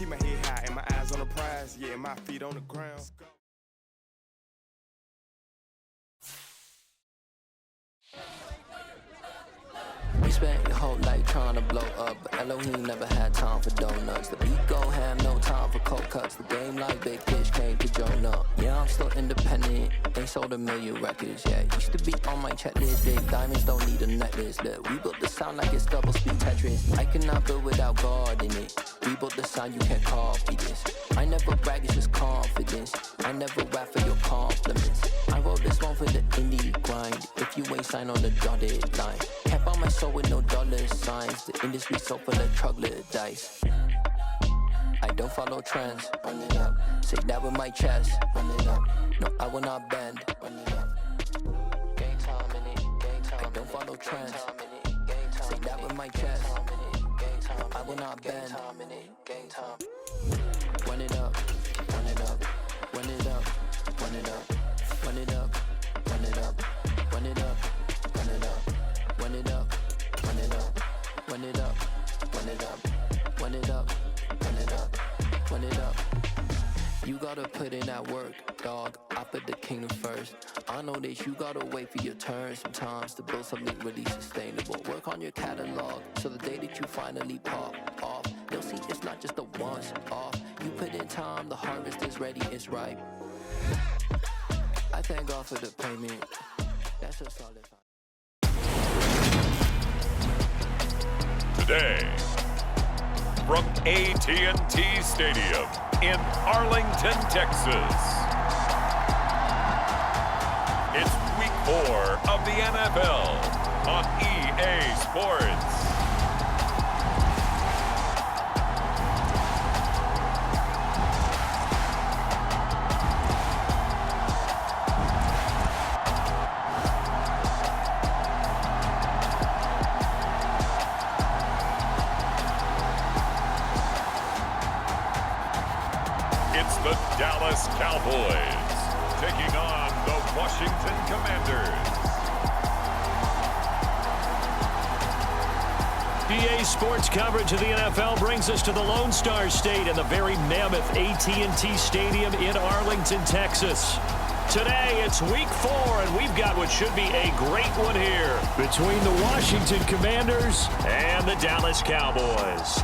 Keep my head high and my eyes on the prize. Yeah, my feet on the ground. You spent your whole life trying to blow up, but Elohim never had time for donuts. The beat go ham, no time for cold cuts. The game like Big Fish came to Jonah. Yeah, I'm still independent, they sold 1 million records. Yeah, used to be on my checklist. Big diamonds don't need a necklace. Look, we built the sound like it's double speed Tetris. I cannot build without God in it. We built the sound, you can't copy this. I never brag, it's just confidence. I never rap for your compliments. I wrote this one for the indie grind. If you ain't signed on the dotted line, kept on my soul with no dollar signs. The industry so full of troglodytes. I don't follow trends. Run it up. Say that with my chest. Run it up. No, I will not bend. Run it up. Game time in it. Game time. I don't follow trends. Say that with my chest. I will not bend. Game time. Run it up. Run it up. Run it up. Run it up. Run it up. Run it up. Run it up. Run it up. Run it up. Run it up. Run it up. Run it up. Run it up. Run it up. Run it up. You gotta put in that work, dog. I put the kingdom first. I know that you gotta wait for your turn sometimes to build something really sustainable. Work on your catalog, so the day that you finally pop off, you'll see it's not just a once off. You put in time, the harvest is ready, it's ripe. I thank God for the payment. That's just all that's Today, from AT&T Stadium in Arlington, Texas, it's Week 4 of the NFL on EA Sports. It's the Dallas Cowboys taking on the Washington Commanders. EA Sports coverage of the NFL brings us to the Lone Star State and the very mammoth AT&T Stadium in Arlington, Texas. Today, it's Week 4, and we've got what should be a great one here between the Washington Commanders and the Dallas Cowboys.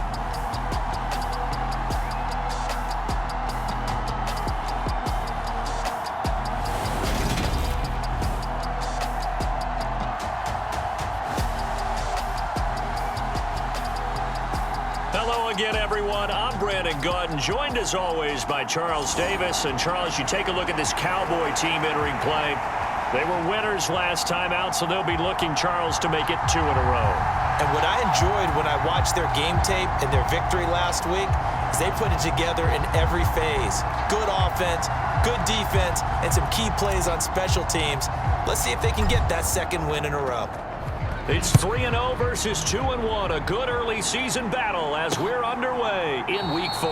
Hello again, everyone. I'm Brandon Gautin, joined as always by Charles Davis. And Charles, you take a look at this Cowboy team entering play. They were winners last time out, so they'll be looking, Charles, to make it 2 in a row. And what I enjoyed when I watched their game tape and their victory last week is they put it together in every phase. Good offense, good defense, and some key plays on special teams. Let's see if they can get that second win in a row. It's 3-0 versus 2-1, a good early season battle as we're underway in Week 4.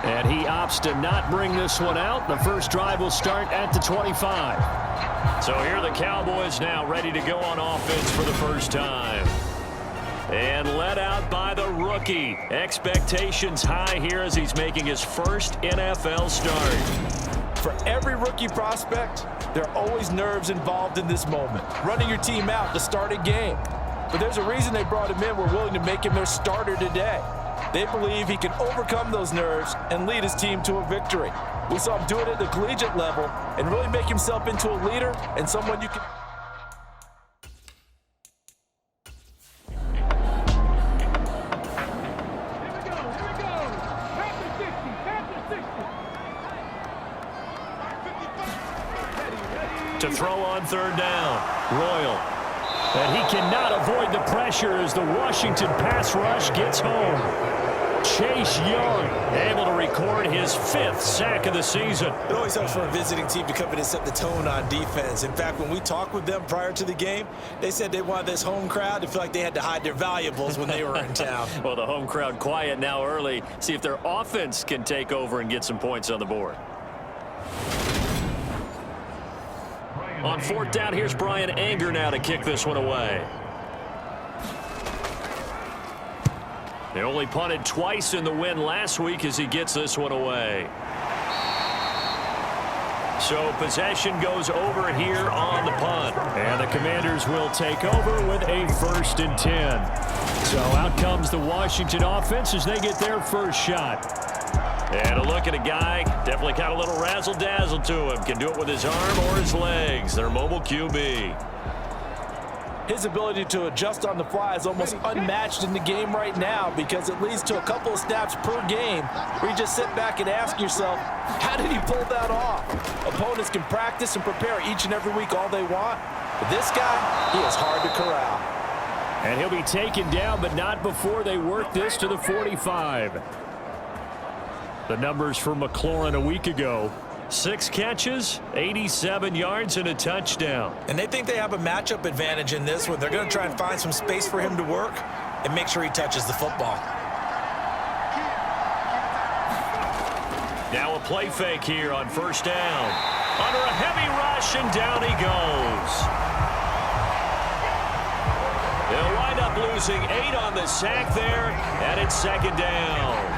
And he opts to not bring this one out. The first drive will start at the 25. So here are the Cowboys now ready to go on offense for the first time. And led out by the rookie. Expectations high here as he's making his first NFL start. For every rookie prospect, there are always nerves involved in this moment. Running your team out to start a game. But there's a reason they brought him in. We're willing to make him their starter today. They believe he can overcome those nerves and lead his team to a victory. We saw him do it at the collegiate level and really make himself into a leader and someone you can... To throw on third down, Royal. And he cannot avoid the pressure as the Washington pass rush gets home. Chase Young able to record his 5th sack of the season. It always helps for a visiting team to come in and set the tone on defense. In fact, when we talked with them prior to the game, they said they wanted this home crowd to feel like they had to hide their valuables when they were in town. Well, the home crowd quiet now early. See if their offense can take over and get some points on the board. On 4th down, here's Brian Anger now to kick this one away. They only punted twice in the win last week as he gets this one away. So possession goes over here on the punt. And the Commanders will take over with a 1st and 10. So out comes the Washington offense as they get their first shot. And a look at a guy, definitely got a little razzle-dazzle to him. Can do it with his arm or his legs. Their mobile QB. His ability to adjust on the fly is almost unmatched in the game right now because it leads to a couple of snaps per game where you just sit back and ask yourself, how did he pull that off? Opponents can practice and prepare each and every week all they want, but this guy, he is hard to corral. And he'll be taken down, but not before they work this to the 45. The numbers for McLaurin a week ago. 6 catches, 87 yards, and a touchdown. And they think they have a matchup advantage in this one. They're going to try and find some space for him to work and make sure he touches the football. Now a play fake here on 1st down. Under a heavy rush, and down he goes. They'll wind up losing 8 on the sack there, and it's 2nd down.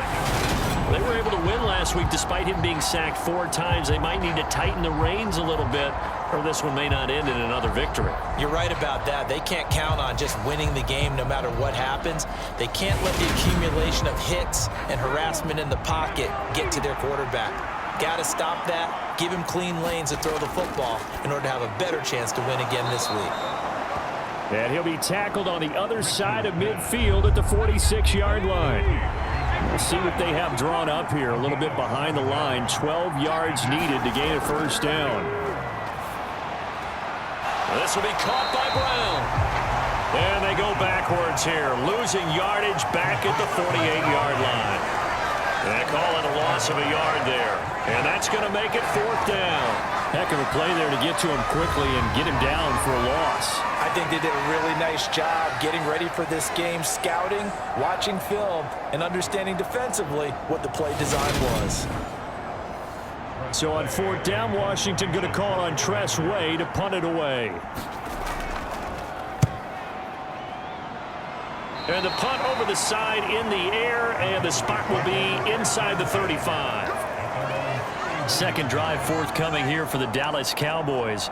They were able to win last week despite him being sacked 4 times. They might need to tighten the reins a little bit, or this one may not end in another victory. You're right about that. They can't count on just winning the game no matter what happens. They can't let the accumulation of hits and harassment in the pocket get to their quarterback. Got to stop that, give him clean lanes to throw the football in order to have a better chance to win again this week. And he'll be tackled on the other side of midfield at the 46-yard line. We'll see what they have drawn up here. A little bit behind the line. 12 yards needed to gain a 1st down. This will be caught by Brown. And they go backwards here. Losing yardage back at the 48-yard line. They call it a loss of a yard there. And that's going to make it 4th down. Heck of a play there to get to him quickly and get him down for a loss. I think they did a really nice job getting ready for this game, scouting, watching film, and understanding defensively what the play design was. So on 4th down, Washington going to call on Tress Way to punt it away. And the punt over the side in the air, and the spot will be inside the 35. 2nd drive forthcoming here for the Dallas Cowboys.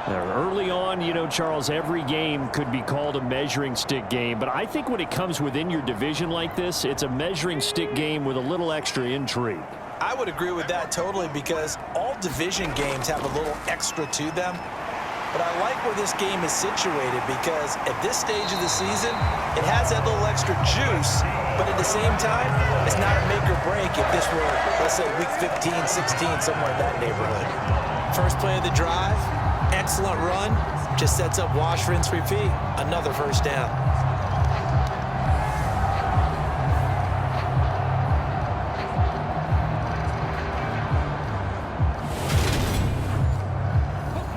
Early on, you know, Charles, every game could be called a measuring stick game, but I think when it comes within your division like this, it's a measuring stick game with a little extra intrigue. I would agree with that totally because all division games have a little extra to them. But I like where this game is situated because at this stage of the season, it has that little extra juice, but at the same time, it's not a make or break if this were, let's say, week 15, 16, somewhere in that neighborhood. First play of the drive, excellent run, just sets up wash, rinse, repeat. Another 1st down.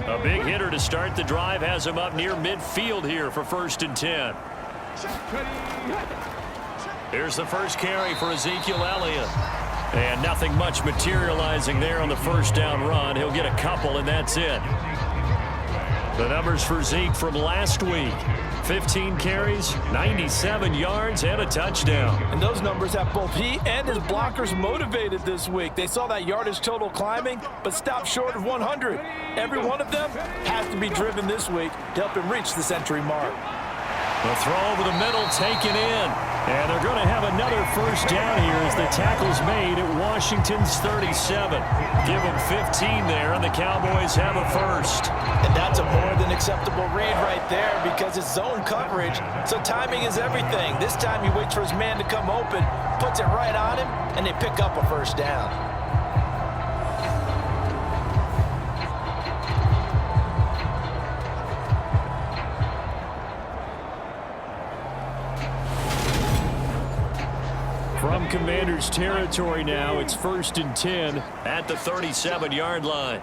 A big hitter to start the drive has him up near midfield here for 1st and 10. Here's the first carry for Ezekiel Elliott. And nothing much materializing there on the 1st down run. He'll get a couple, and that's it. The numbers for Zeke from last week. 15 carries, 97 yards, and a touchdown. And those numbers have both he and his blockers motivated this week. They saw that yardage total climbing, but stopped short of 100. Every one of them has to be driven this week to help him reach the century mark. The throw over the middle taken in. And they're going to have another 1st down here as the tackle's made at Washington's 37. Give them 15 there, and the Cowboys have a 1st. And that's a more than acceptable read right there because it's zone coverage, so timing is everything. This time he waits for his man to come open, puts it right on him, and they pick up a 1st down. From Commanders territory now, it's 1st and 10 at the 37-yard line.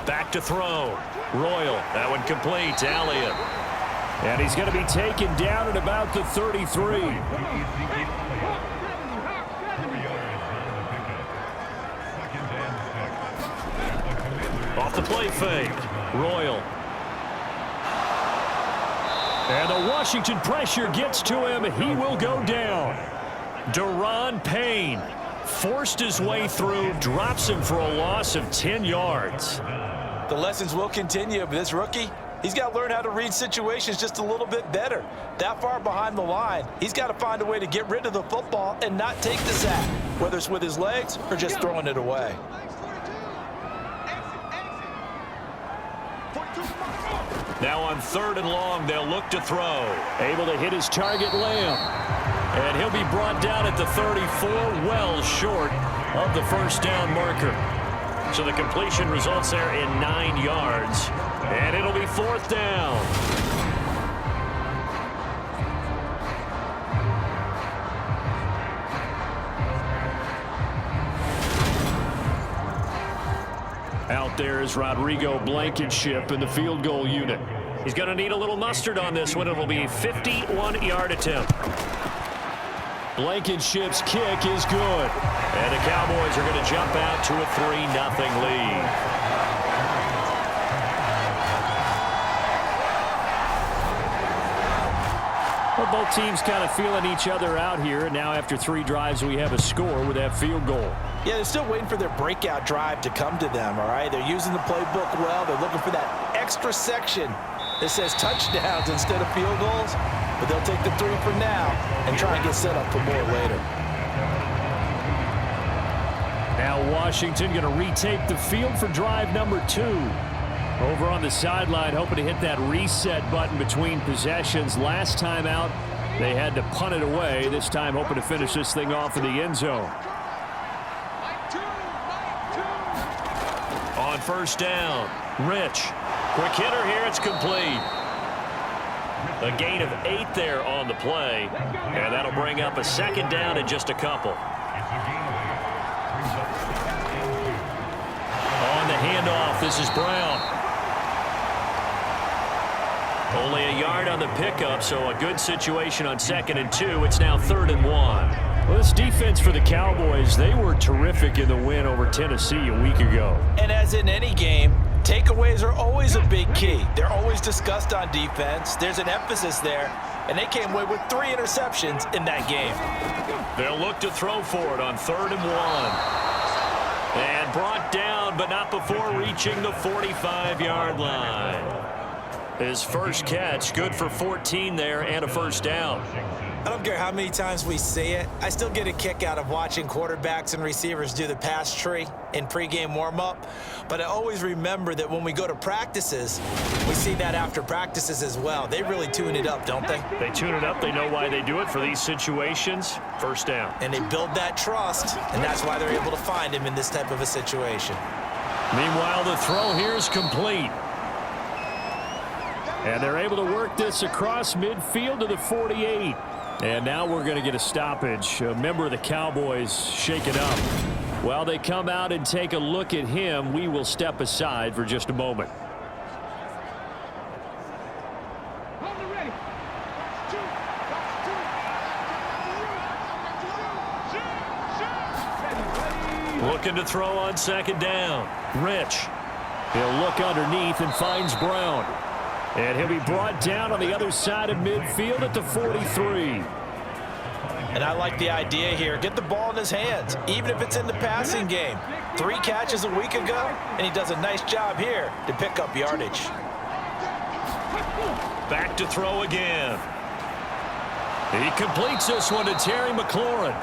Back to throw. Royal, that one complete to Elliott. And he's going to be taken down at about the 33. Off the play fake. Royal. And the Washington pressure gets to him. He will go down. Deron Payne forced his way through, drops him for a loss of 10 yards. The lessons will continue, but this rookie, he's got to learn how to read situations just a little bit better. That far behind the line, he's got to find a way to get rid of the football and not take the sack, whether it's with his legs or just throwing it away. Now on 3rd and long, they'll look to throw. Able to hit his target, Lamb. And he'll be brought down at the 34, well short of the first down marker. So the completion results there in 9 yards. And it'll be 4th down. Out there is Rodrigo Blankenship in the field goal unit. He's going to need a little mustard on this one. It'll be a 51-yard attempt. Blankenship's kick is good. And the Cowboys are going to jump out to a 3-0 lead. Well, both teams kind of feeling each other out here. And now after 3 drives, we have a score with that field goal. Yeah, they're still waiting for their breakout drive to come to them, all right? They're using the playbook well. They're looking for that extra section that says touchdowns instead of field goals. But they'll take the 3 for now and try and get set up for more later. Now Washington going to retake the field for drive number 2. Over on the sideline, hoping to hit that reset button between possessions. Last time out, they had to punt it away. This time hoping to finish this thing off in the end zone. On 1st down, Rich. Quick hitter here, it's complete. A gain of 8 there on the play, and that'll bring up a 2nd down in just a couple. On the handoff, this is Brown. Only a yard on the pickup, so a good situation on 2nd and 2. It's now 3rd and 1. Well, this defense for the Cowboys, they were terrific in the win over Tennessee a week ago. And as in any game, takeaways are always a big key. They're always discussed on defense. There's an emphasis there, and they came away with 3 interceptions in that game. They'll look to throw for it on 3rd and 1. And brought down, but not before reaching the 45-yard line. His first catch, good for 14 there and a 1st down. I don't care how many times we see it. I still get a kick out of watching quarterbacks and receivers do the pass tree in pregame warm-up. But I always remember that when we go to practices, we see that after practices as well. They really tune it up, don't they? They tune it up. They know why they do it for these situations. 1st down. And they build that trust, and that's why they're able to find him in this type of a situation. Meanwhile, the throw here is complete. And they're able to work this across midfield to the 48. And now we're going to get a stoppage. A member of the Cowboys shaken up. While they come out and take a look at him, we will step aside for just a moment. Looking to throw on 2nd down. Rich. He'll look underneath and finds Brown. And he'll be brought down on the other side of midfield at the 43. And I like the idea here. Get the ball in his hands, even if it's in the passing game. 3 catches a week ago, and he does a nice job here to pick up yardage. Back to throw again. He completes this one to Terry McLaurin.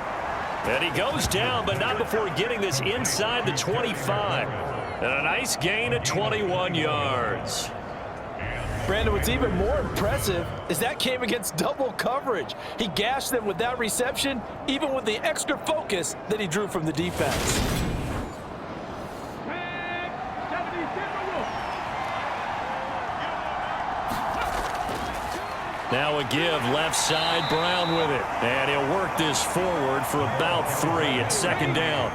And he goes down, but not before getting this inside the 25. And a nice gain of 21 yards. Brandon, what's even more impressive is that came against double coverage. He gashed them with that reception, even with the extra focus that he drew from the defense. Now a give left side, Brown with it. And he'll work this forward for about 3 at 2nd down.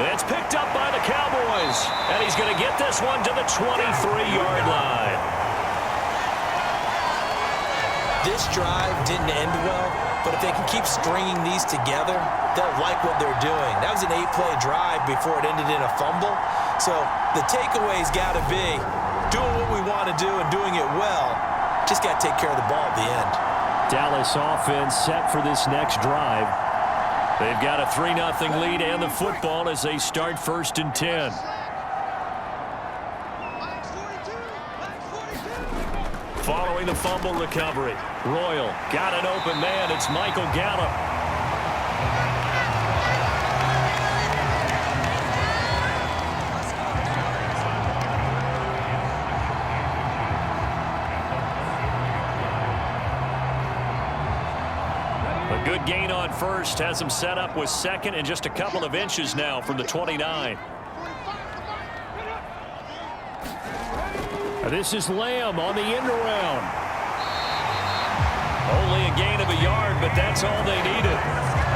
It's picked up by the Cowboys, and he's going to get this one to the 23-yard line. This drive didn't end well, But if they can keep stringing these together, they'll like what they're doing. That was an 8-play drive before it ended in a fumble. So the takeaway's got to be doing what we want to do and doing it well. Just got to take care of the ball at the end. Dallas offense set for this next drive. They've got a 3-0 lead and the football as they start 1st and 10. Following the fumble recovery, Royal got an open man. It's Michael Gallup. A good gain on first has him set up with 2nd and just a couple of inches now from the 29. This is Lamb on the end around. Only a gain of a yard, but that's all they needed.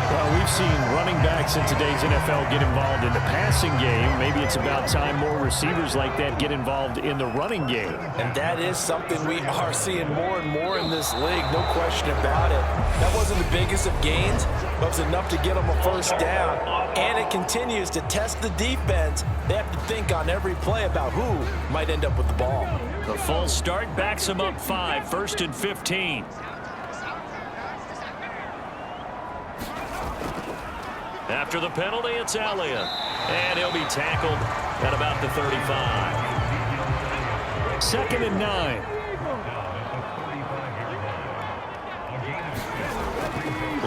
Well, we've seen running backs in today's NFL get involved in the passing game. Maybe it's about time more receivers like that get involved in the running game. And that is something we are seeing more and more in this league, no question about it. That wasn't the biggest of gains, but it was enough to get them a 1st down. And it continues to test the defense. They have to think on every play about who might end up with the ball. The false start backs them up 5, 1st and 15. After the penalty, it's Elliott. And he'll be tackled at about the 35. 2nd and 9.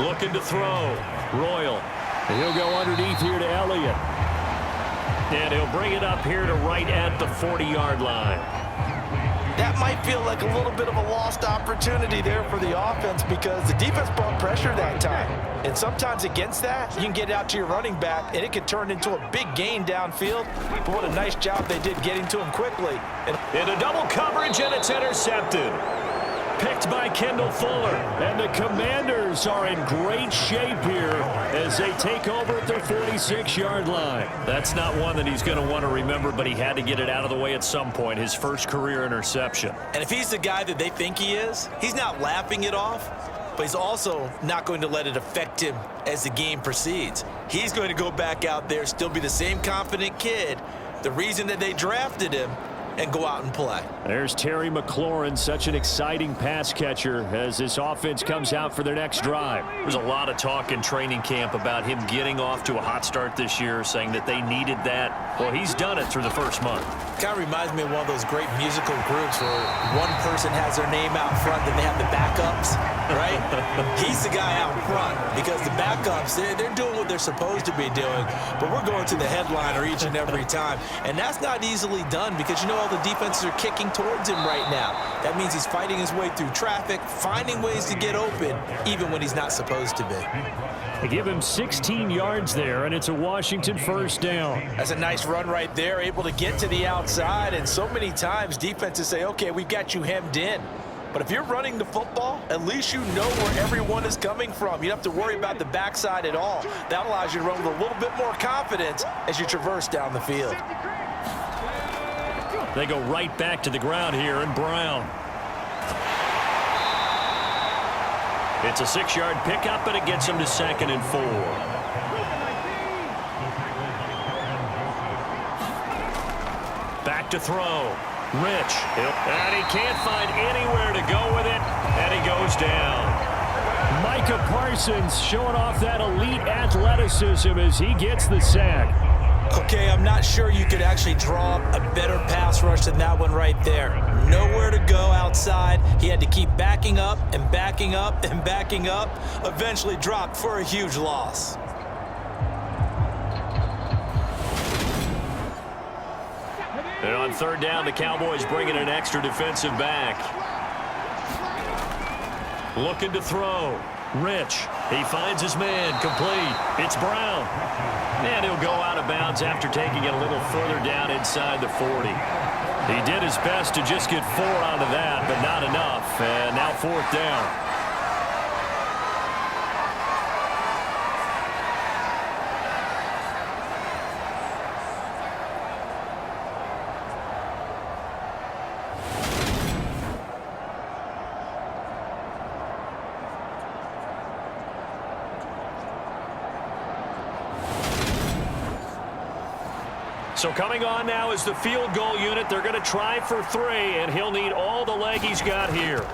Looking to throw. Royal. And he'll go underneath here to Elliott. And he'll bring it up here to right at the 40-yard line. That might feel like a little bit of a lost opportunity there for the offense because the defense brought pressure that time. And sometimes against that, you can get out to your running back, and it can turn into a big gain downfield. But what a nice job they did getting to him quickly. In a double coverage, and it's intercepted. Picked by Kendall Fuller. And the Commanders are in great shape here as they take over at their 46-yard line. That's not one that he's going to want to remember, but he had to get it out of the way at some point. His first career interception. And if he's the guy that they think he is, he's not laughing it off, but he's also not going to let it affect him as the game proceeds. He's going to go back out there, still be the same confident kid, the reason that they drafted him, and go out and play. There's Terry McLaurin, such an exciting pass catcher as this offense comes out for their next drive. There's a lot of talk in training camp about him getting off to a hot start this year, saying that they needed that. Well, he's done it through the first month. Kind of reminds me of one of those great musical groups where one person has their name out front, then they have the backups, right? He's the guy out front because the backups, they're doing what they're supposed to be doing, but we're going to the headliner each and every time. And that's not easily done because, you know, all the defenses are kicking towards him right now. That means he's fighting his way through traffic, finding ways to get open, even when he's not supposed to be. They give him 16 yards there, and it's a Washington 1st down. That's a nice run right there, able to get to the outside, and so many times defenses say, okay, we've got you hemmed in. But if you're running the football, at least you know where everyone is coming from. You don't have to worry about the backside at all. That allows you to run with a little bit more confidence as you traverse down the field. They go right back to the ground here, and Brown. It's a 6-yard pickup, and it gets him to 2nd and 4. Back to throw. Rich. And he can't find anywhere to go with it, and he goes down. Micah Parsons showing off that elite athleticism as he gets the sack. Okay, I'm not sure you could actually draw up a better pass rush than that one right there. Nowhere to go outside. He had to keep backing up and backing up and backing up. Eventually dropped for a huge loss. And on 3rd down, the Cowboys bring in an extra defensive back. Looking to throw. Rich. He finds his man. Complete. It's Brown. And he'll go out of bounds after taking it a little further down inside the 40. He did his best to just get 4 out of that, but not enough. And now 4th down. So coming on now is the field goal unit. They're going to try for 3, and he'll need all the leg he's got here.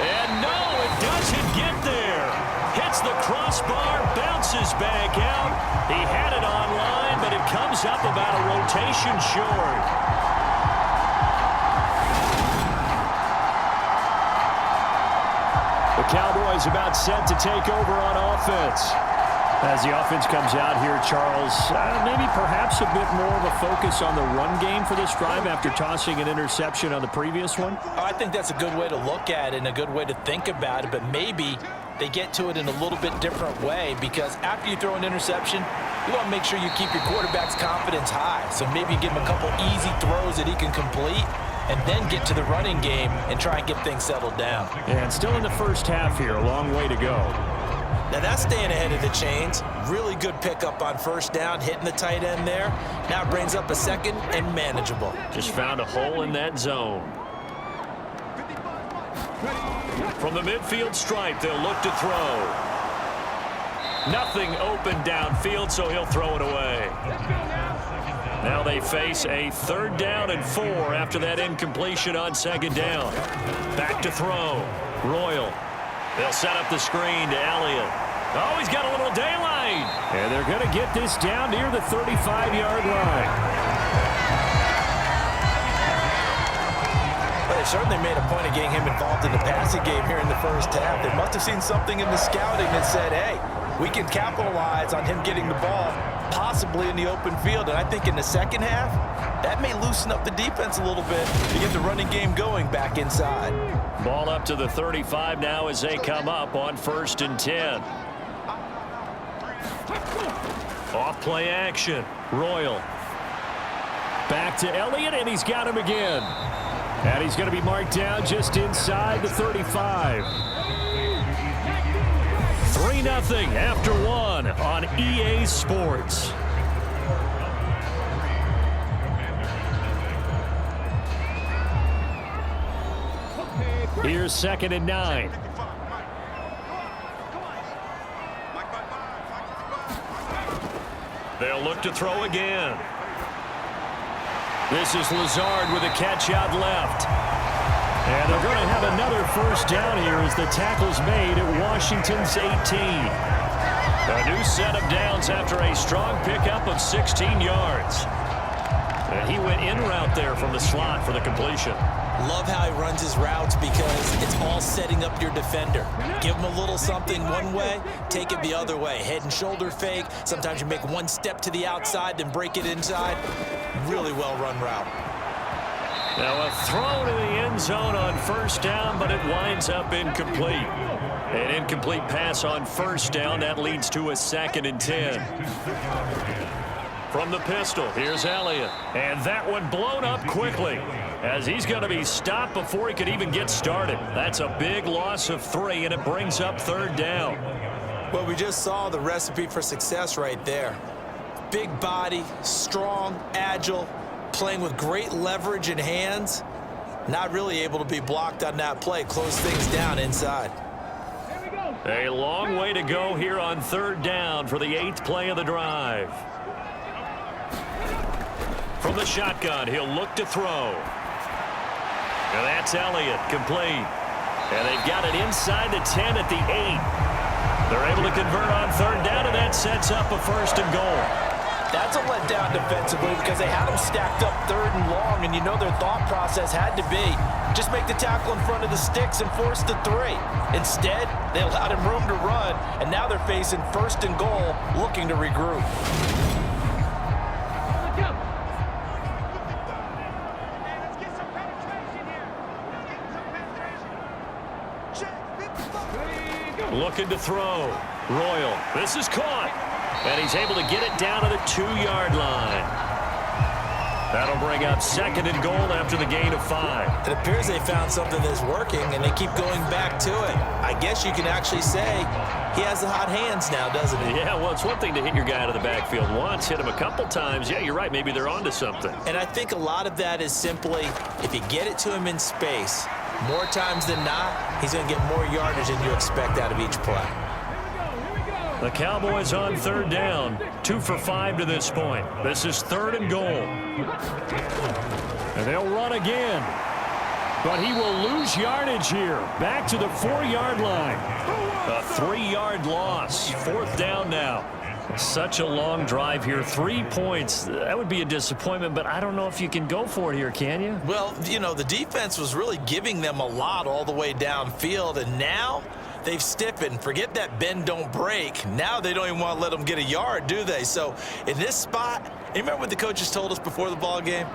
And no, it doesn't get there. Hits the crossbar, bounces back out. He had it online, but it comes up about a rotation short. The Cowboys about set to take over on offense. As the offense comes out here, Charles, maybe perhaps a bit more of a focus on the run game for this drive after tossing an interception on the previous one? I think that's a good way to look at it and a good way to think about it, but maybe they get to it in a little bit different way, because after you throw an interception, you want to make sure you keep your quarterback's confidence high. So maybe you give him a couple easy throws that he can complete, and then get to the running game and try and get things settled down. And still in the first half here, a long way to go. Now that's staying ahead of the chains. Really good pickup on first down, hitting the tight end there. Now it brings up a second and manageable. Just found a hole in that zone. From the midfield stripe, they'll look to throw. Nothing open downfield, so he'll throw it away. Now they face a 3rd down and 4 after that incompletion on 2nd down. Back to throw. Royal. They'll set up the screen to Elliott. Oh, he's got a little daylight. And they're going to get this down near the 35-yard line. Well, they certainly made a point of getting him involved in the passing game here in the first half. They must have seen something in the scouting that said, hey, we can capitalize on him getting the ball possibly in the open field. And I think in the second half, that may loosen up the defense a little bit to get the running game going back inside. Ball up to the 35 now as they come up on 1st and 10. Off play action. Royal. Back to Elliott, and he's got him again. And he's going to be marked down just inside the 35. 3-0 after 1 on EA Sports. Here's 2nd and 9. They'll look to throw again. This is Lazard with a catch out left. And they're going to have another first down here as the tackle's made at Washington's 18. A new set of downs after a strong pickup of 16 yards. And he went in route there from the slot for the completion. Love how he runs his routes because it's all setting up your defender. Give him a little something one way, take it the other way. Head and shoulder fake. Sometimes you make one step to the outside, then break it inside. Really well-run route. Now a throw to the end zone on 1st down, but it winds up incomplete. An incomplete pass on 1st down. That leads to a 2nd and 10. From the pistol, here's Elliott. And that one blown up quickly as he's going to be stopped before he could even get started. That's a big loss of 3, and it brings up 3rd down. Well, we just saw the recipe for success right there. Big body, strong, agile, playing with great leverage in hands. Not really able to be blocked on that play. Close things down inside. A long way to go here on 3rd down for the 8th play of the drive. From the shotgun, he'll look to throw. And that's Elliott, complete. And they've got it inside the 10 at the 8. They're able to convert on 3rd down, and that sets up a 1st and goal. That's a letdown defensively because they had them stacked up 3rd and long, and you know their thought process had to be just make the tackle in front of the sticks and force the 3. Instead, they allowed him room to run, and now they're facing 1st and goal, looking to regroup. Looking to throw. Royal. This is caught. And he's able to get it down to the 2-yard line. That'll bring up 2nd and goal after the gain of 5. It appears they found something that's working, and they keep going back to it. I guess you can actually say he has the hot hands now, doesn't he? Yeah, well, it's one thing to hit your guy out of the backfield once, hit him a couple times. Yeah, you're right. Maybe they're onto something. And I think a lot of that is simply if you get it to him in space, more times than not, he's going to get more yardage than you expect out of each play. The Cowboys on third down. 2 for 5 to this point. This is 3rd and goal. And they'll run again. But he will lose yardage here. Back to the 4-yard line. A 3-yard loss. 4th down now. Such a long drive here. 3 points. That would be a disappointment, but I don't know if you can go for it here, can you? Well, you know, the defense was really giving them a lot all the way downfield, and now they've stiffened. Forget that bend, don't break. Now they don't even want to let them get a yard, do they? So in this spot, you remember what the coaches told us before the ball game?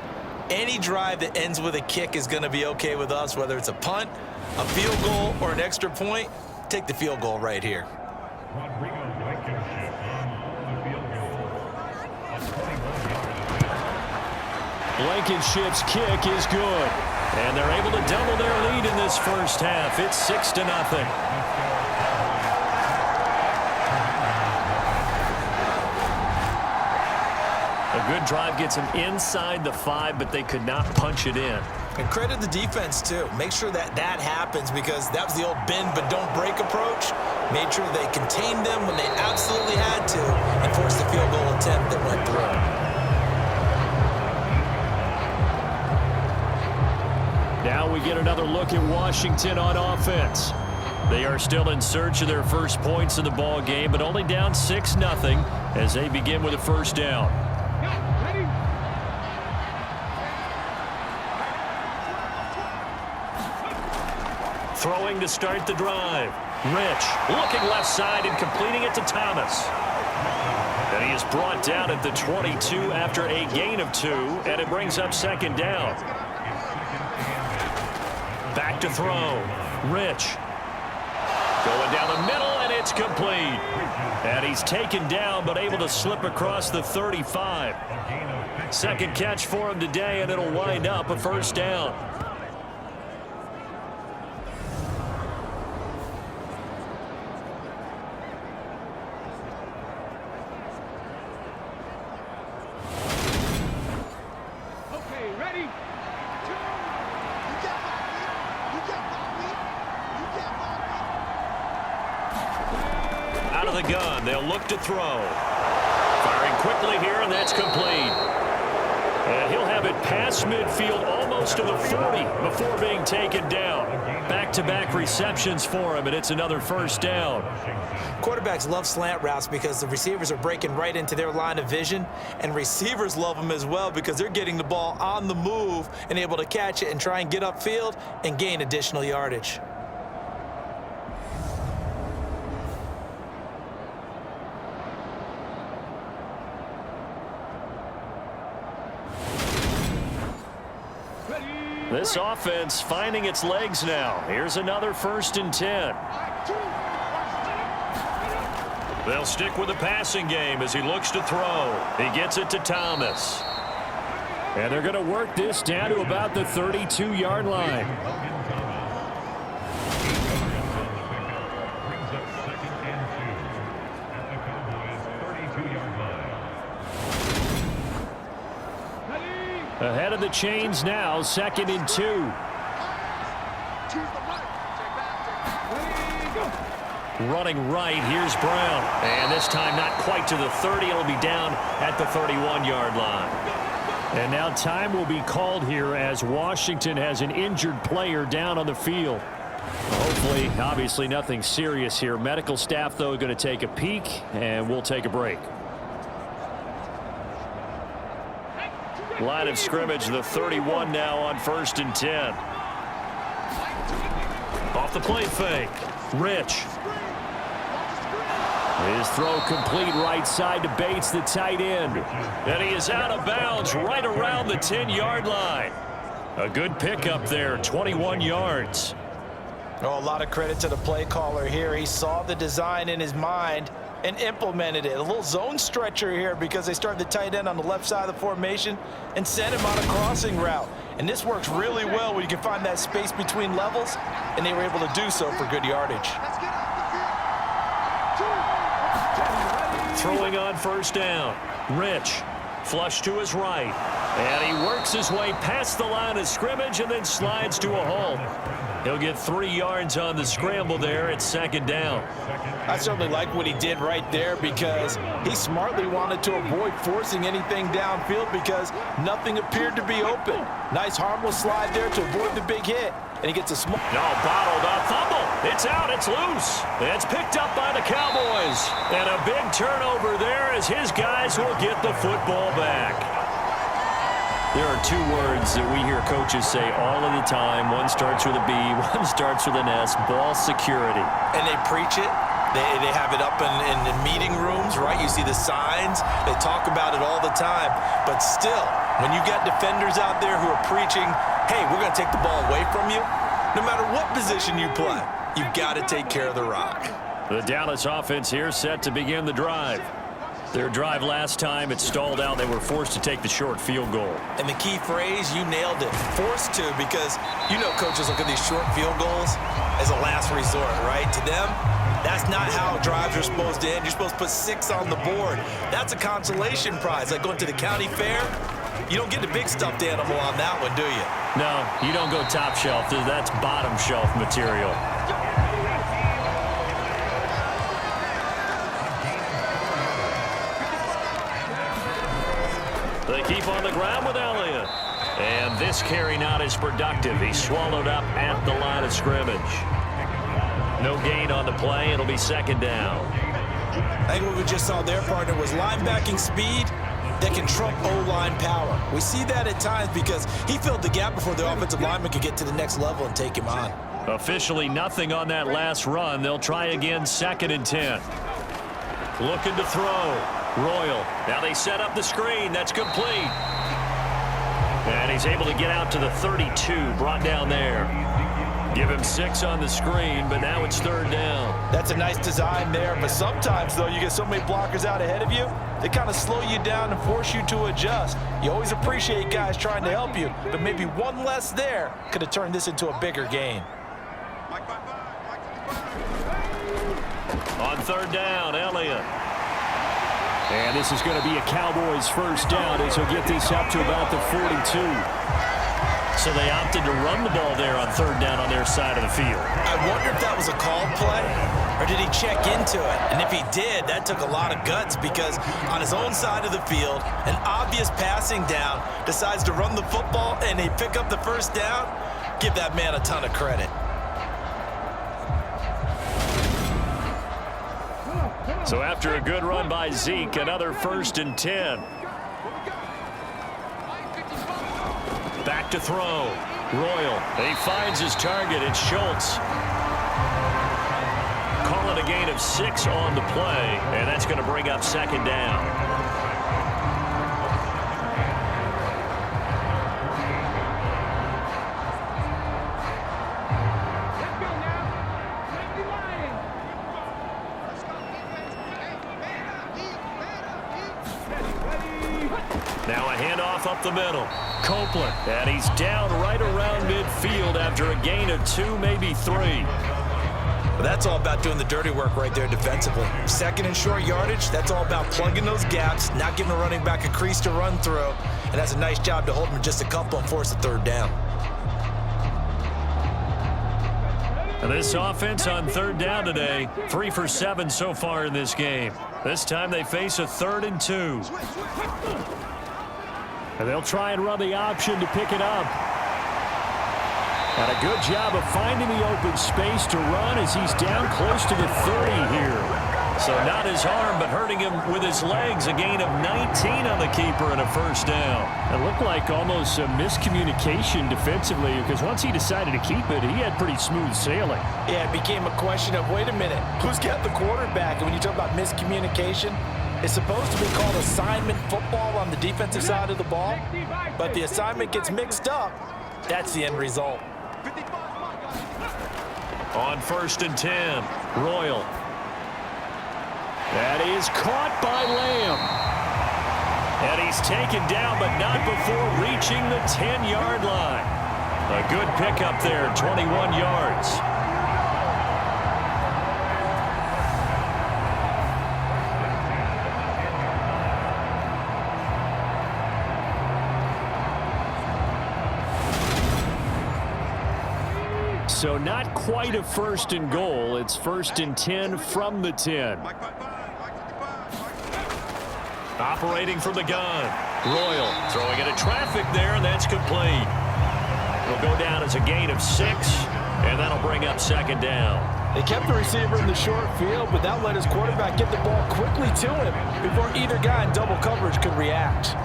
Any drive that ends with a kick is going to be okay with us, whether it's a punt, a field goal, or an extra point. Take the field goal right here. Blankenship's kick is good. And they're able to double their lead in this first half. It's 6-0. A good drive gets them inside the 5, but they could not punch it in. And credit the defense, too. Make sure that happens, because that was the old bend but don't break approach. Made sure they contained them when they absolutely had to and forced the field goal attempt that went through. Now we get another look at Washington on offense. They are still in search of their first points in the ball game, but only down 6-0 as they begin with a first down. Throwing to start the drive. Rich looking left side and completing it to Thomas. And he is brought down at the 22 after a gain of 2, and it brings up 2nd down. Back to throw. Rich. Going down the middle, and it's complete. And he's taken down, but able to slip across the 35. Second catch for him today, and it'll wind up a first down. Out of the gun, they'll look to throw. Firing quickly here, and that's complete. And he'll have it past midfield, almost to the 40, before being taken down. Back-to-back receptions for him, and it's another first down. Quarterbacks love slant routes because the receivers are breaking right into their line of vision, and receivers love them as well because they're getting the ball on the move and able to catch it and try and get upfield and gain additional yardage. This offense finding its legs now. Here's another 1st and 10. They'll stick with the passing game as he looks to throw. He gets it to Thomas. And they're going to work this down to about the 32-yard line. Ahead of the chains now, 2nd and 2. Running right, here's Brown. And this time not quite to the 30. It'll be down at the 31-yard line. And now time will be called here as Washington has an injured player down on the field. Hopefully, obviously nothing serious here. Medical staff, though, going to take a peek, and we'll take a break. Line of scrimmage, the 31 now on 1st and 10. Off the play fake. Rich. His throw complete right side to Bates, the tight end. And he is out of bounds right around the 10-yard line. A good pickup there, 21 yards. Oh, a lot of credit to the play caller here. He saw the design in his mind and implemented it. A little zone stretcher here because they started the tight end on the left side of the formation and sent him on a crossing route. And this works really well when you can find that space between levels, and they were able to do so for good yardage. Throwing on 1st down. Rich. Flush to his right. And he works his way past the line of scrimmage and then slides to a halt. He'll get 3 yards on the scramble there at second down. I certainly like what he did right there because he smartly wanted to avoid forcing anything downfield because nothing appeared to be open. Nice harmless slide there to avoid the big hit. And he gets a small... No, bottled up. Fumble. It's out. It's loose. It's picked up by the Cowboys. And a big turnover there as his guys will get the football back. There are 2 words that we hear coaches say all of the time. One starts with a B, one starts with an S, ball security. And they preach it. They have it up in meeting rooms, right? You see the signs. They talk about it all the time. But still, when you got defenders out there who are preaching, hey, we're going to take the ball away from you, no matter what position you play, you've got to take care of the rock. The Dallas offense here set to begin the drive. Their drive last time, it stalled out. They were forced to take the short field goal. And the key phrase, you nailed it, forced to, because you know coaches look at these short field goals as a last resort, right? To them, that's not how drives are supposed to end. You're supposed to put 6 on the board. That's a consolation prize, like going to the county fair. You don't get the big stuffed animal on that one, do you? No, you don't go top shelf. That's bottom shelf material. They keep on the ground with Elliott. And this carry not as productive. He's swallowed up at the line of scrimmage. No gain on the play. It'll be second down. I think what we just saw there, partner, was linebacking speed that can trump O-line power. We see that at times because he filled the gap before the offensive lineman could get to the next level and take him on. Officially nothing on that last run. They'll try again, 2nd and 10. Looking to throw. Royal. Now they set up the screen. That's complete. And he's able to get out to the 32. Brought down there. Give him 6 on the screen, but now it's 3rd down. That's a nice design there, but sometimes, though, you get so many blockers out ahead of you, they kind of slow you down and force you to adjust. You always appreciate guys trying to help you, but maybe one less there could have turned this into a bigger gain. On 3rd down, Elliott. And this is going to be a Cowboys first down as he'll get this up to about the 42. So they opted to run the ball there on 3rd down on their side of the field. I wonder if that was a called play, or did he check into it? And if he did, that took a lot of guts because on his own side of the field, an obvious passing down, decides to run the football, and they pick up the first down. Give that man a ton of credit. So after a good run by Zeke, another 1st and 10. Back to throw. Royal. He finds his target. It's Schultz. Call it a gain of 6 on the play, and that's going to bring up 2nd down. Now a handoff up the middle. Copeland, and he's down right around midfield after a gain of 2, maybe 3. Well, that's all about doing the dirty work right there defensively. 2nd and short yardage, that's all about plugging those gaps, not giving a running back a crease to run through, and that's a nice job to hold him just a couple and force a 3rd down. And this offense on 3rd down today, 3 for 7 so far in this game. This time they face a 3rd and 2. And they'll try and run the option to pick it up. And a good job of finding the open space to run as he's down close to the 30 here. So not his arm, but hurting him with his legs. A gain of 19 on the keeper and a 1st down. It looked like almost a miscommunication defensively because once he decided to keep it, he had pretty smooth sailing. Yeah, it became a question of, wait a minute, who's got the quarterback? And when you talk about miscommunication, it's supposed to be called assignment football on the defensive side of the ball. But the assignment gets mixed up. That's the end result. On 1st and 10, Royal. That is caught by Lamb. And he's taken down, but not before reaching the 10-yard line. A good pickup there, 21 yards. So not quite a first and goal. It's first and 10 from the 10. Operating from the gun. Royal throwing into traffic there, and that's complete. It'll go down as a gain of 6, and that'll bring up second down. They kept the receiver in the short field, but that let his quarterback get the ball quickly to him before either guy in double coverage could react.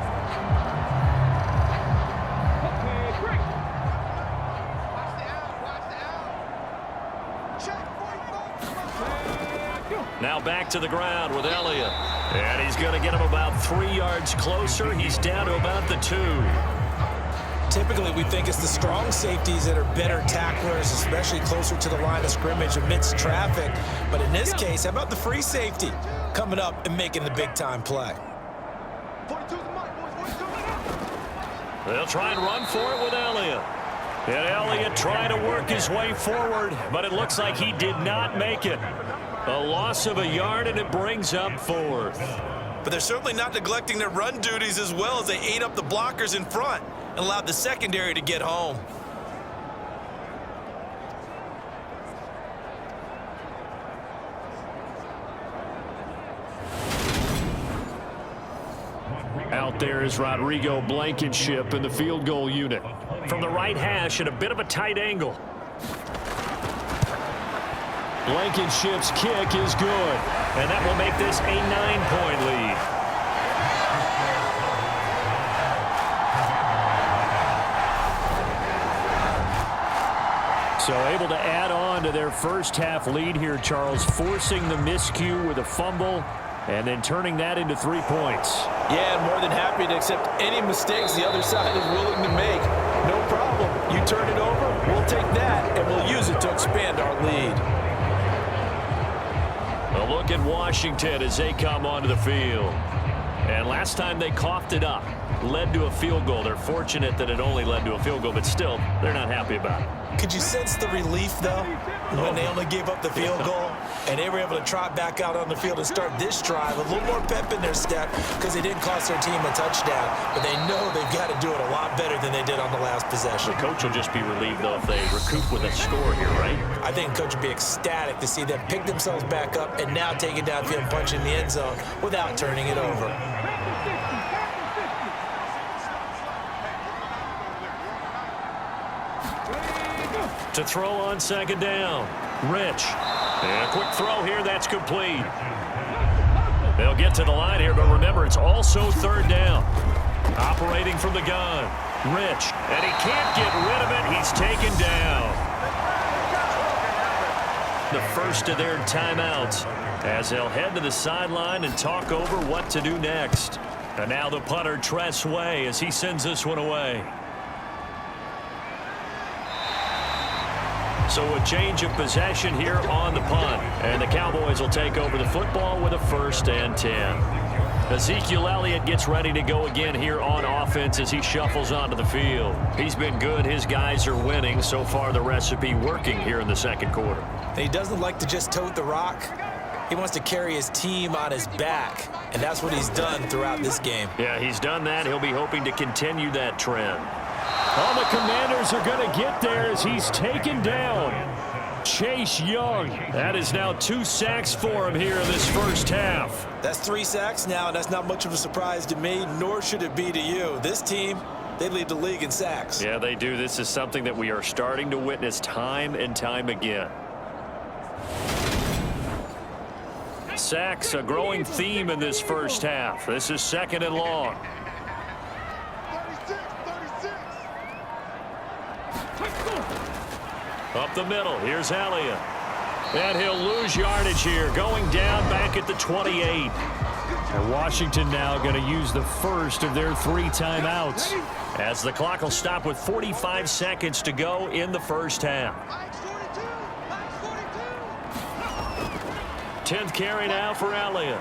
Now back to the ground with Elliott. And he's going to get him about 3 yards closer. He's down to about the 2. Typically, we think it's the strong safeties that are better tacklers, especially closer to the line of scrimmage amidst traffic. But in this case, how about the free safety coming up and making the big-time play? They'll try and run for it with Elliott. And Elliott trying to work his way forward, but it looks like he did not make it. A loss of a yard, and it brings up 4th. But they're certainly not neglecting their run duties as well as they ate up the blockers in front and allowed the secondary to get home. Out there is Rodrigo Blankenship in the field goal unit. From the right hash at a bit of a tight angle. Blankenship's kick is good, and that will make this a 9-point lead. So able to add on to their first half lead here, Charles, forcing the miscue with a fumble and then turning that into 3 points. Yeah, and more than happy to accept any mistakes the other side is willing to make. No problem. You turn it over, we'll take that, and we'll use it to expand our lead. A look at Washington as they come onto the field. And last time they coughed it up, led to a field goal. They're fortunate that it only led to a field goal, but still, they're not happy about it. Could you sense the relief, though, when they only gave up the field goal and they were able to trot back out on the field and start this drive? A little more pep in their step because they didn't cost their team a touchdown, but they know they've got to do it a lot better than they did on the last possession. The coach will just be relieved, though, if they recoup with a score here, right? I think the coach would be ecstatic to see them pick themselves back up and now take it downfield and punch in the end zone without turning it over. To throw on second down. Rich. And a quick throw here. That's complete. They'll get to the line here, but remember, it's also third down. Operating from the gun. Rich. And he can't get rid of it. He's taken down. The first of their timeouts as they'll head to the sideline and talk over what to do next. And now the punter, Tress Way, as he sends this one away. So a change of possession here on the punt. And the Cowboys will take over the football with a 1st and 10. Ezekiel Elliott gets ready to go again here on offense as he shuffles onto the field. He's been good. His guys are winning. So far, the recipe working here in the second quarter. He doesn't like to just tote the rock. He wants to carry his team on his back, and that's what he's done throughout this game. Yeah, he's done that. He'll be hoping to continue that trend. All the Commanders are going to get there as he's taken down. Chase Young. That is now 2 sacks for him here in this first half. That's 3 sacks now, and that's not much of a surprise to me, nor should it be to you. This team, they lead the league in sacks. Yeah, they do. This is something that we are starting to witness time and time again. Sacks, a growing theme in this first half. This is 2nd and long. Up the middle, here's Elliott. And he'll lose yardage here, going down back at the 28. And Washington now going to use the first of their 3 timeouts as the clock will stop with 45 seconds to go in the first half. 10th carry now for Elliott.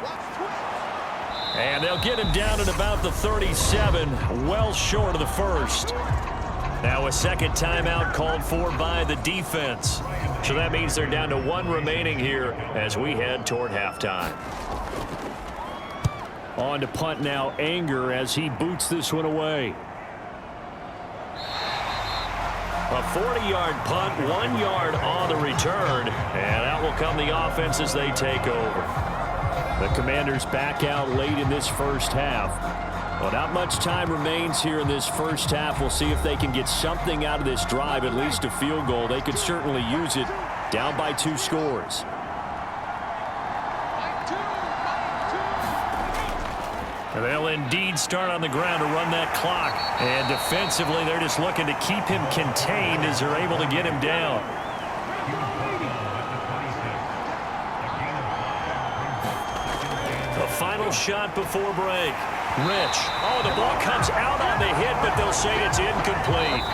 And they'll get him down at about the 37, well short of the first. Now a second timeout called for by the defense. So that means they're down to 1 remaining here as we head toward halftime. On to punt now, Anger, as he boots this one away. A 40-yard punt, 1 yard on the return, and out will come the offense as they take over. The Commanders back out late in this first half. Well, not much time remains here in this first half. We'll see if they can get something out of this drive, at least a field goal. They could certainly use it, down by 2 scores. They'll indeed start on the ground to run that clock. And defensively, they're just looking to keep him contained as they're able to get him down. The final shot before break. Rich. Oh, the ball comes out on the hit, but they'll say it's incomplete.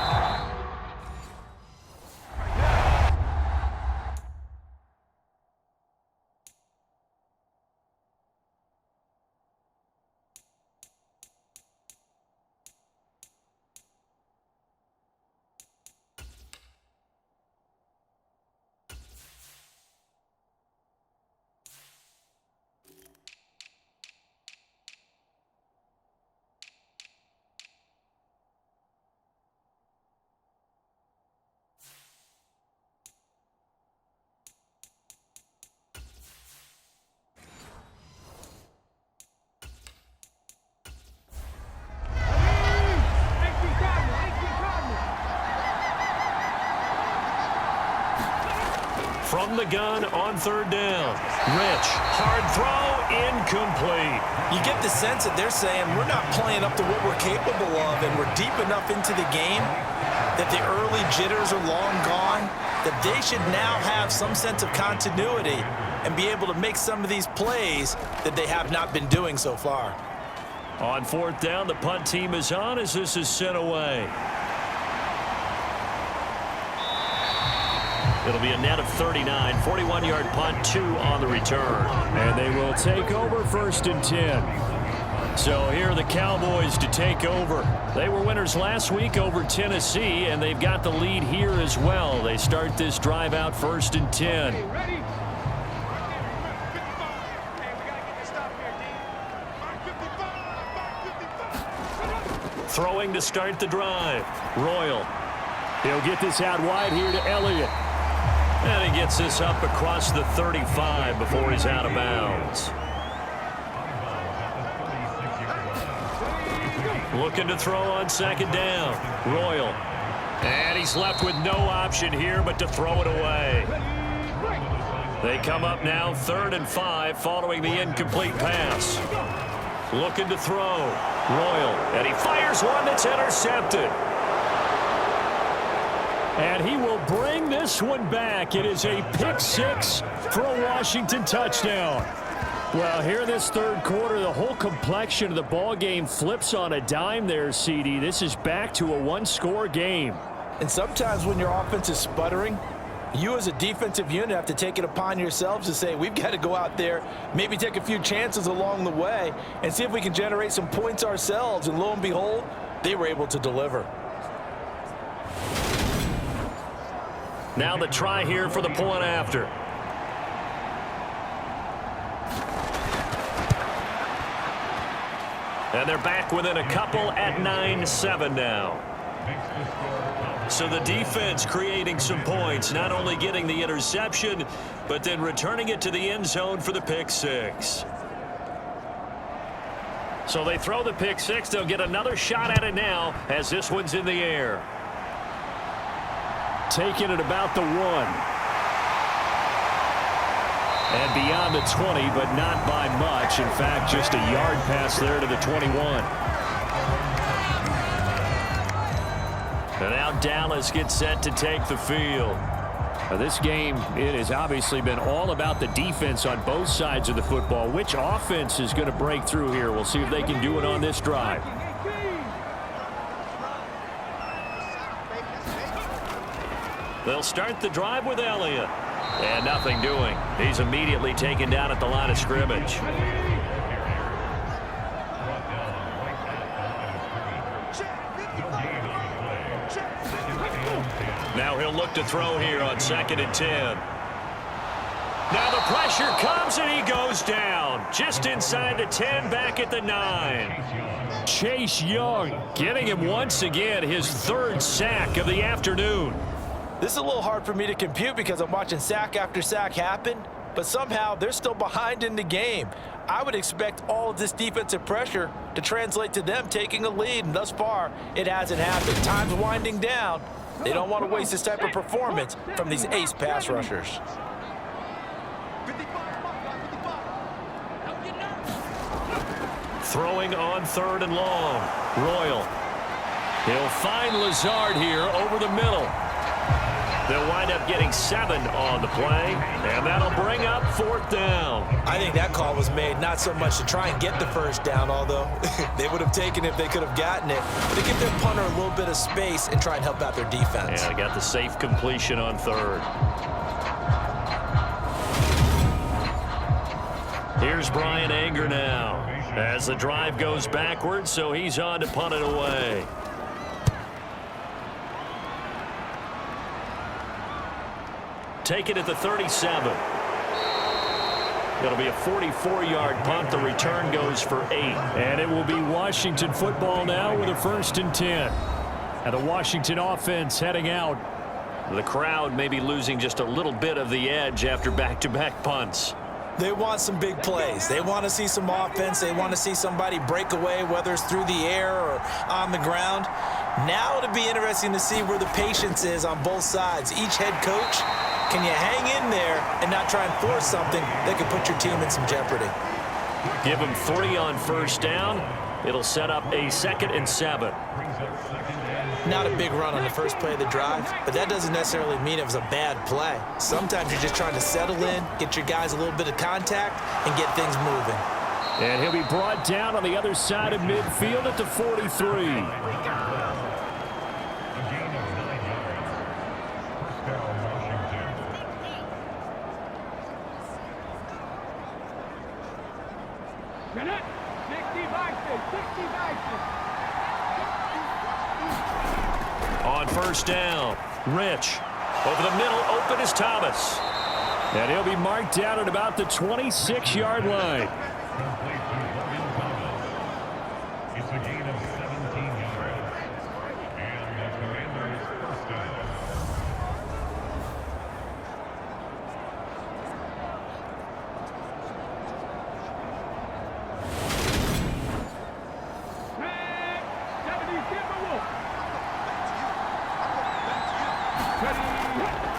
From the gun on 3rd down. Rich, hard throw, incomplete. You get the sense that they're saying we're not playing up to what we're capable of, and we're deep enough into the game that the early jitters are long gone, that they should now have some sense of continuity and be able to make some of these plays that they have not been doing so far. On 4th down, the punt team is on as this is sent away. It'll be a net of 39, 41-yard punt, 2 on the return. And they will take over 1st and 10. So here are the Cowboys to take over. They were winners last week over Tennessee, and they've got the lead here as well. They start this drive out 1st and 10. Throwing to start the drive. Royal. He'll get this out wide here to Elliott. And he gets this up across the 35 before he's out of bounds. Looking to throw on 2nd down. Royal. And he's left with no option here but to throw it away. They come up now 3rd and 5 following the incomplete pass. Looking to throw. Royal. And he fires one that's intercepted. And he will bring this one back. It is a pick 6 for a Washington touchdown. Well, here in this 3rd quarter, the whole complexion of the ball game flips on a dime there, CD. This is back to a 1-score game. And sometimes when your offense is sputtering, you as a defensive unit have to take it upon yourselves to say, we've got to go out there, maybe take a few chances along the way, and see if we can generate some points ourselves. And lo and behold, they were able to deliver. Now the try here for the point after. And they're back within a couple at 9-7 now. So the defense creating some points, not only getting the interception, but then returning it to the end zone for the pick 6. So they throw the pick 6. They'll get another shot at it now as this one's in the air. Taking it about the 1. And beyond the 20, but not by much. In fact, just a yard pass there to the 21. And now Dallas gets set to take the field. Now this game, it has obviously been all about the defense on both sides of the football. Which offense is going to break through here? We'll see if they can do it on this drive. They'll start the drive with Elliott. And nothing doing. He's immediately taken down at the line of scrimmage. Now he'll look to throw here on 2nd and 10. Now the pressure comes and he goes down. Just inside the 10, back at the 9. Chase Young getting him once again his 3rd sack of the afternoon. This is a little hard for me to compute because I'm watching sack after sack happen, but somehow they're still behind in the game. I would expect all of this defensive pressure to translate to them taking a lead, and thus far, it hasn't happened. Time's winding down. They don't want to waste this type of performance from these ace pass rushers. Throwing on 3rd and long. Royal. He'll find Lazard here over the middle. They'll wind up getting 7 on the play, and that'll bring up 4th down. I think that call was made not so much to try and get the first down, although they would have taken it if they could have gotten it, but to give their punter a little bit of space and try and help out their defense. And got the safe completion on 3rd. Here's Brian Anger now as the drive goes backwards, so he's on to punt it away. Take it at the 37. It'll be a 44-yard punt. The return goes for 8. And it will be Washington football now with a 1st and 10. And the Washington offense heading out. The crowd may be losing just a little bit of the edge after back-to-back punts. They want some big plays. They want to see some offense. They want to see somebody break away, whether it's through the air or on the ground. Now it'll be interesting to see where the patience is on both sides. Each head coach, can you hang in there and not try and force something that could put your team in some jeopardy? Give them 3 on 1st down. It'll set up a 2nd and 7. Not a big run on the first play of the drive, but that doesn't necessarily mean it was a bad play. Sometimes you're just trying to settle in, get your guys a little bit of contact, and get things moving. And he'll be brought down on the other side of midfield at the 43. On 1st down, Rich. Over the middle, open is Thomas. And he'll be marked down at about the 26-yard line. It's a gain of 17 yards. And the Commanders first down.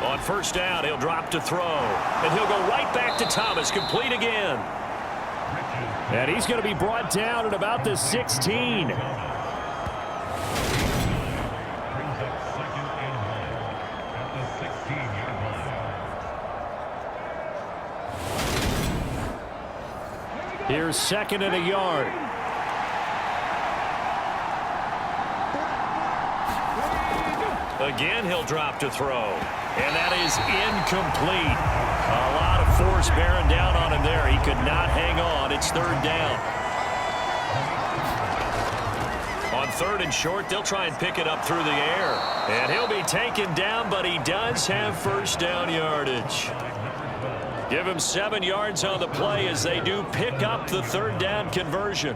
On 1st down, he'll drop to throw. And he'll go right back to Thomas, complete again. And he's going to be brought down at about the 16. Brings up 2nd and 1 at the 16-yard line. Here's 2nd and a yard. Again, he'll drop to throw. And that is incomplete. A lot of force bearing down on him there. He could not hang on. It's 3rd down. On 3rd and short, they'll try and pick it up through the air. And he'll be taken down, but he does have 1st down yardage. Give him 7 yards on the play as they do pick up the 3rd down conversion.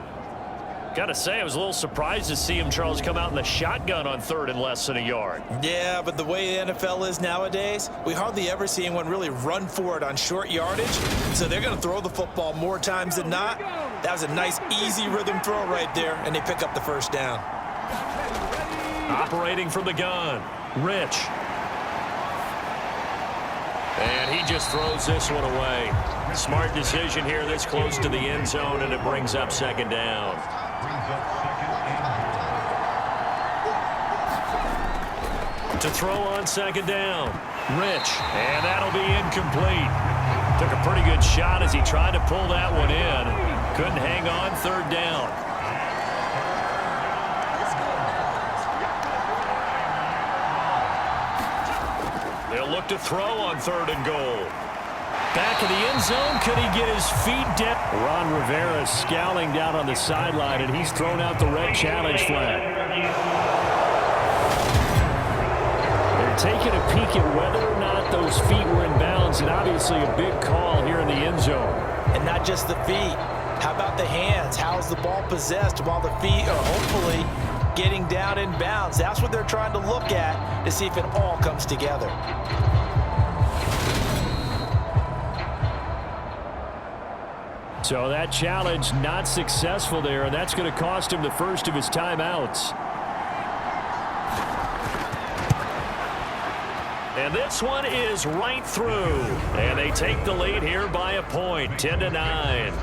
Got to say, I was a little surprised to see him, Charles, come out in the shotgun on 3rd and less than a yard. Yeah, but the way the NFL is nowadays, we hardly ever see anyone really run for it on short yardage. So they're going to throw the football more times than not. That was a nice, easy rhythm throw right there, and they pick up the 1st down. Operating from the gun, Rich. And he just throws this one away. Smart decision here this close to the end zone, and it brings up 2nd down. To throw on 2nd down, Rich. And that'll be incomplete. Took a pretty good shot as he tried to pull that one in. Couldn't hang on, 3rd down. They'll look to throw on 3rd and goal. Back in the end zone, could he get his feet down? Ron Rivera scowling down on the sideline, and he's thrown out the red challenge flag. They're taking a peek at whether or not thought those feet were in bounds, and obviously a big call here in the end zone. And not just the feet. How about the hands? How's the ball possessed while the feet are hopefully getting down in bounds? That's what they're trying to look at to see if it all comes together. So that challenge not successful there, and that's going to cost him the first of his timeouts. And this one is right through. And they take the lead here by a point, 10-9.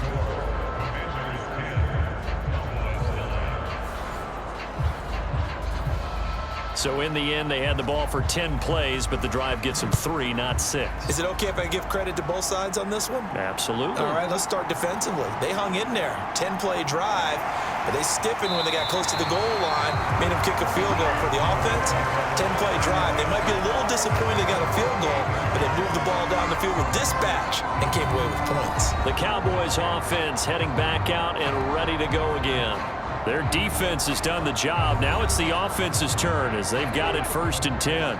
So in the end, they had the ball for 10 plays, but the drive gets them 3, not 6. Is it okay if I give credit to both sides on this one? Absolutely. All right, let's start defensively. They hung in there. 10-play drive, but they stiffened when they got close to the goal line, made them kick a field goal for the offense. 10-play drive. They might be a little disappointed they got a field goal, but they moved the ball down the field with dispatch and came away with points. The Cowboys offense heading back out and ready to go again. Their defense has done the job. Now it's the offense's turn as they've got it 1st and 10.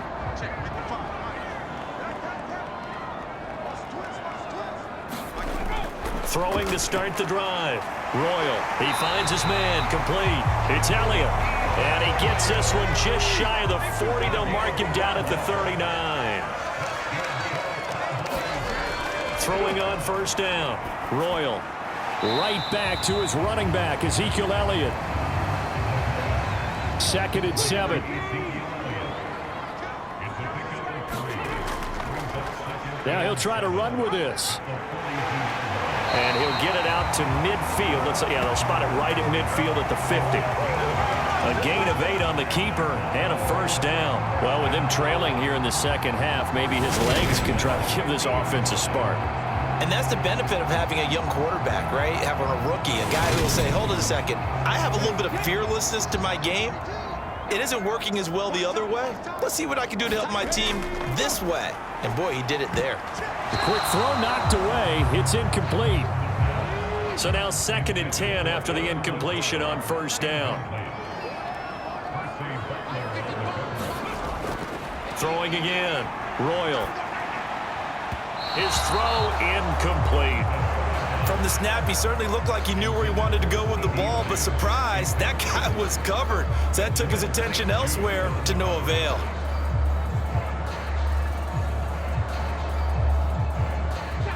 Throwing to start the drive. Royal, he finds his man, complete. It's Elliott, and he gets this one just shy of the 40. They'll mark him down at the 39. Throwing on 1st down. Royal. Right back to his running back, Ezekiel Elliott. 2nd and 7. Now he'll try to run with this. And he'll get it out to midfield. They'll spot it right at midfield at the 50. A gain of 8 on the keeper and a 1st down. Well, with him trailing here in the second half, maybe his legs can try to give this offense a spark. And that's the benefit of having a young quarterback, right? Having a rookie, a guy who will say, hold on a second, I have a little bit of fearlessness to my game. It isn't working as well the other way. Let's see what I can do to help my team this way. And boy, he did it there. The quick throw knocked away. It's incomplete. So now 2nd and 10 after the incompletion on 1st down. Throwing again. Royal. His throw incomplete. From the snap, he certainly looked like he knew where he wanted to go with the ball, but surprise, that guy was covered. So that took his attention elsewhere to no avail.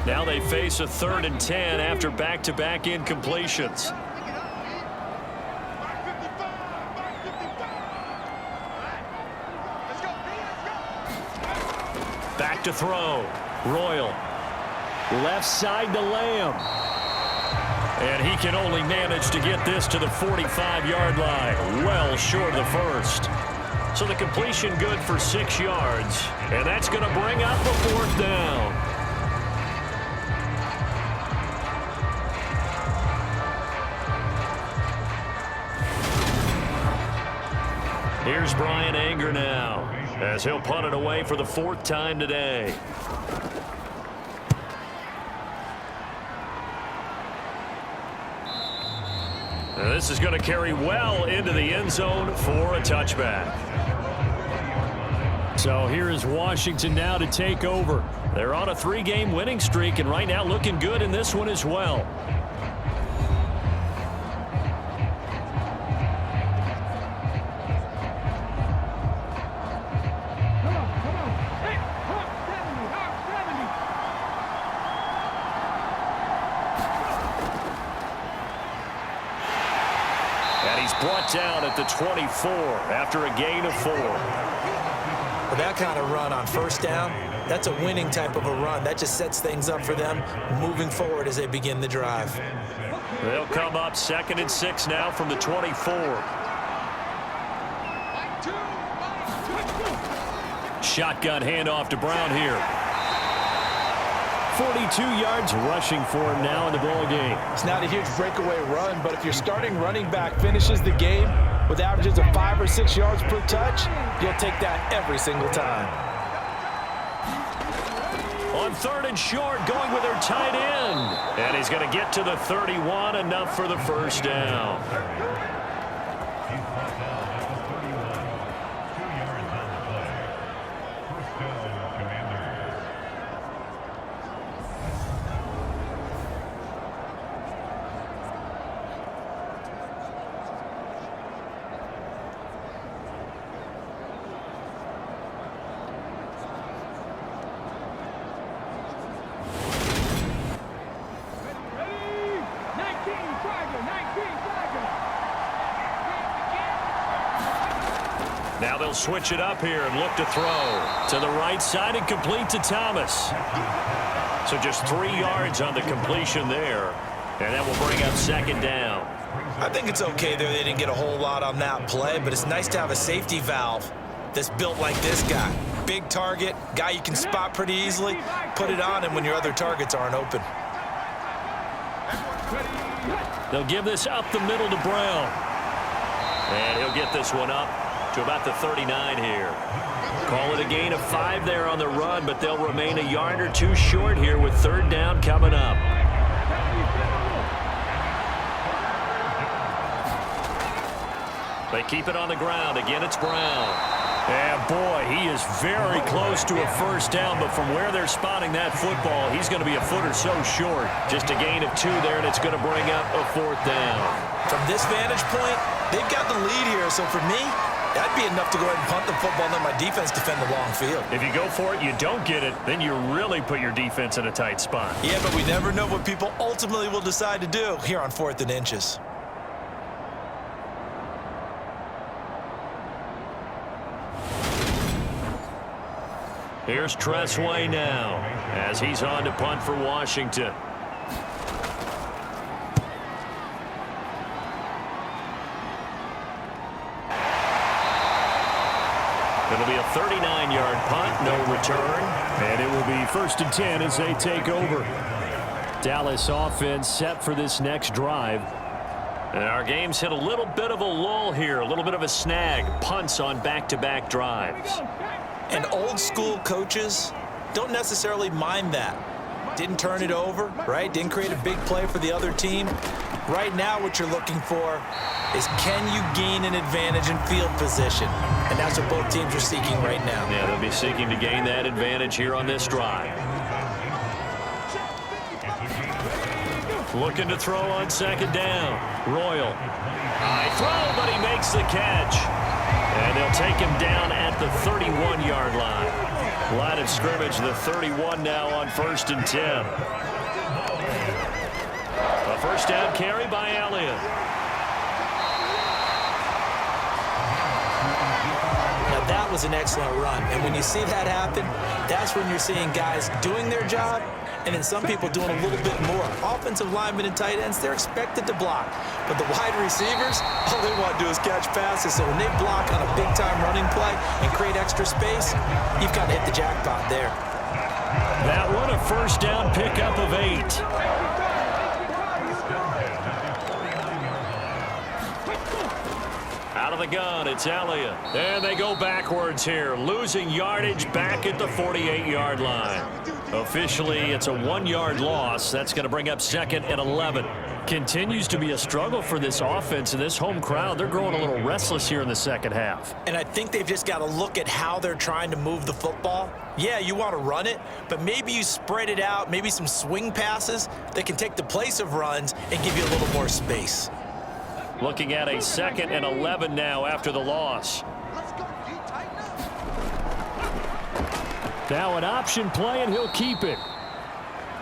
Now they face a 3rd and 10 after back-to-back incompletions. Back to throw. Royal. Left side to Lamb. And he can only manage to get this to the 45-yard line. Well short of the 1st. So the completion good for 6 yards. And that's going to bring up the 4th down. Here's Brian Anger now, as he'll punt it away for the 4th time today. And this is going to carry well into the end zone for a touchback. So here is Washington now to take over. They're on a 3-game winning streak, and right now looking good in this one as well. Brought down at the 24 after a gain of 4. With that kind of run on 1st down, that's a winning type of a run. That just sets things up for them moving forward as they begin the drive. They'll come up 2nd and 6 now from the 24. Shotgun handoff to Brown here. 42 yards rushing for him now in the ball game. It's not a huge breakaway run, but if your starting running back finishes the game with averages of 5 or 6 yards per touch, you'll take that every single time. On 3rd and short, going with their tight end. And he's going to get to the 31, enough for the 1st down. Now they'll switch it up here and look to throw. To the right side and complete to Thomas. So just 3 yards on the completion there. And that will bring up second down. I think it's okay there. They didn't get a whole lot on that play, but it's nice to have a safety valve that's built like this guy. Big target, guy you can spot pretty easily. Put it on him when your other targets aren't open. They'll give this up the middle to Brown. And he'll get this one up to about the 39 here. Call it a gain of 5 there on the run, but they'll remain a yard or 2 short here with third down coming up. They keep it on the ground. Again, it's Brown. And boy, he is very close to a first down, but from where they're spotting that football, he's going to be a foot or so short. Just a gain of 2 there, and it's going to bring up a fourth down. From this vantage point, they've got the lead here, so for me, that'd be enough to go ahead and punt the football and let my defense defend the long field. If you go for it, you don't get it, then you really put your defense in a tight spot. Yeah, but we never know what people ultimately will decide to do here on 4th and inches. Here's Tressway now as he's on to punt for Washington. It'll be a 39-yard punt, no return. And it will be 1st and 10 as they take over. Dallas offense set for this next drive. And our game's hit a little bit of a lull here, a little bit of a snag. Punts on back-to-back drives. And old school coaches don't necessarily mind that. Didn't turn it over, right? Didn't create a big play for the other team. Right now what you're looking for is, can you gain an advantage in field position? And that's what both teams are seeking right now. Yeah, they'll be seeking to gain that advantage here on this drive. Looking to throw on 2nd down. Royal. High throw, but he makes the catch. And they'll take him down at the 31-yard line. Line of scrimmage, the 31 now on 1st and 10. A first down carry by Elliott. Now that was an excellent run. And when you see that happen, that's when you're seeing guys doing their job and then some people doing a little bit more. Offensive linemen and tight ends, they're expected to block. But the wide receivers, all they want to do is catch passes. So when they block on a big-time running play and create extra space, you've got to hit the jackpot there. That one, a first down pickup of 8. Out of the gun, it's Elliott. And they go backwards here, losing yardage back at the 48-yard line. Officially, it's a 1-yard loss. That's going to bring up 2nd and 11. Continues to be a struggle for this offense and this home crowd. They're growing a little restless here in the second half. And I think they've just got to look at how they're trying to move the football. Yeah, you want to run it, but maybe you spread it out, maybe some swing passes that can take the place of runs and give you a little more space. Looking at a 2nd and 11 now after the loss. Now an option play, and he'll keep it.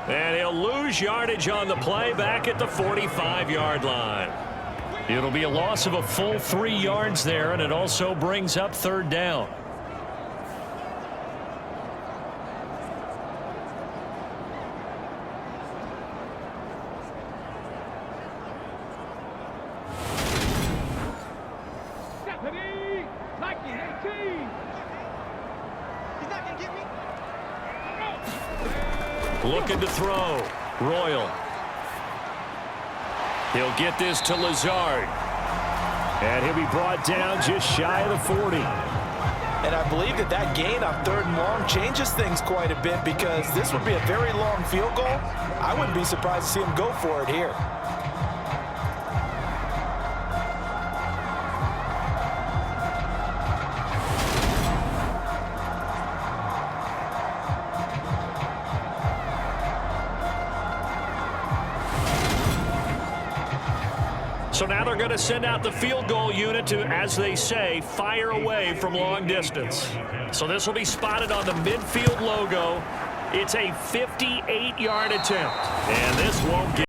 And he'll lose yardage on the play back at the 45-yard line. It'll be a loss of a full 3 yards there, and it also brings up 3rd down. Looking to throw. Royal. He'll get this to Lazard. And he'll be brought down just shy of the 40. And I believe that gain on 3rd and long changes things quite a bit, because this would be a very long field goal. I wouldn't be surprised to see him go for it here. So now they're going to send out the field goal unit to, as they say, fire away from long distance. So this will be spotted on the midfield logo. It's a 58-yard attempt. And this won't get